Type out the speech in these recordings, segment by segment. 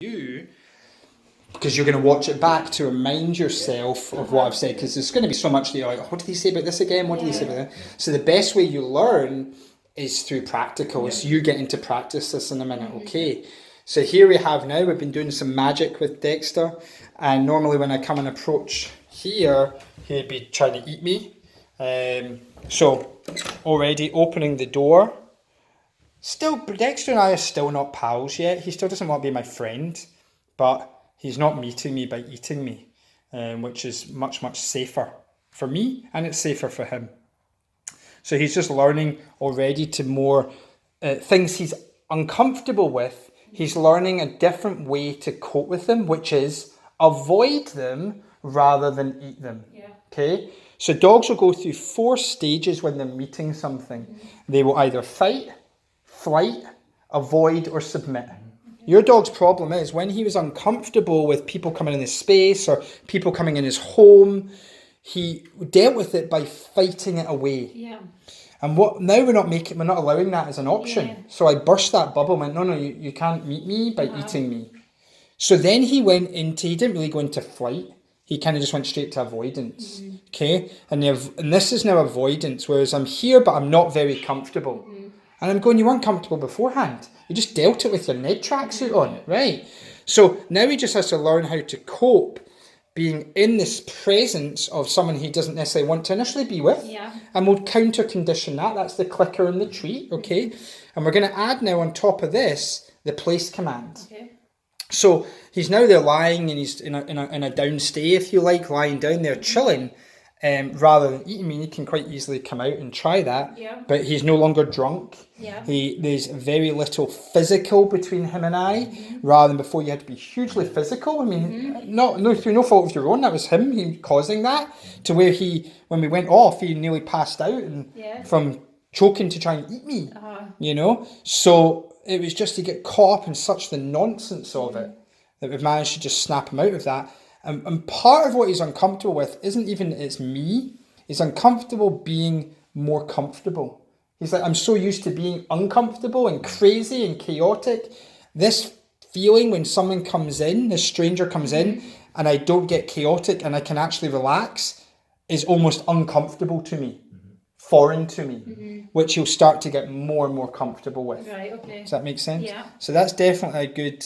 you, because you're going to watch it back to remind yourself of what I've said, because there's going to be so much that you're like, what did he say about this again? What did he say about that? So the best way you learn is through practical. It's you getting to practice this in a minute, okay? So here we have now, we've been doing some magic with Dexter, and normally when I come and approach here, he'd be trying to eat me. So already opening the door. Still, Dexter and I are still not pals yet. He still doesn't want to be my friend, but he's not meeting me by eating me, which is much, much safer for me, and it's safer for him. So he's just learning already to more things he's uncomfortable with. He's learning a different way to cope with them, which is avoid them rather than eat them. Yeah. Okay? So dogs will go through 4 stages when they're meeting something. They will either fight, flight, avoid, or submit. Your dog's problem is when he was uncomfortable with people coming in his space or people coming in his home, he dealt with it by fighting it away. Yeah. And now we're not allowing that as an option. Yeah. So I burst that bubble and went, no, you can't meet me by eating me. So then he didn't really go into flight. He kind of just went straight to avoidance. Mm-hmm. Okay? And this is now avoidance, whereas I'm here, but I'm not very comfortable. Mm-hmm. And I'm going, you weren't comfortable beforehand. You just dealt it with your Ned tracksuit on, right? So now he just has to learn how to cope being in this presence of someone he doesn't necessarily want to initially be with. Yeah. And we'll counter condition that. That's the clicker and the treat, okay? And we're going to add now on top of this, the place command. Okay. So he's now there lying and he's in a down stay, if you like, lying down there chilling. Rather than eating me, he can quite easily come out and try that. Yeah. But he's no longer drunk. Yeah. There's very little physical between him and I, rather than before you had to be hugely physical. I mean, no through no fault of your own. That was him causing that. To where when we went off, he nearly passed out and from choking to try and eat me. You know, so it was just to get caught up in such the nonsense of it that we've managed to just snap him out of that. And part of what he's uncomfortable with isn't even it's me. He's uncomfortable being more comfortable. He's like, I'm so used to being uncomfortable and crazy and chaotic. This feeling when someone comes in, a stranger comes in, and I don't get chaotic and I can actually relax is almost uncomfortable to me, foreign to me, which he'll start to get more and more comfortable with. Right, okay. Does that make sense? Yeah. So that's definitely a good...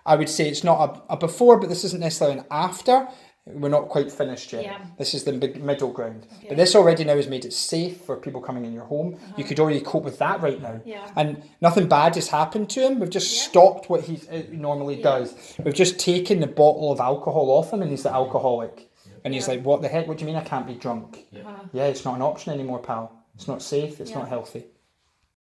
I would say it's not a before, but this isn't necessarily an after. We're not quite finished yet. Yeah. This is the big middle ground. Okay. But this already now has made it safe for people coming in your home. You could already cope with that right now. Yeah. And nothing bad has happened to him. We've just stopped what he normally does. We've just taken the bottle of alcohol off him and he's the alcoholic. And he's like, what the heck? What do you mean I can't be drunk? Yeah, it's not an option anymore, pal. It's not safe. It's not healthy.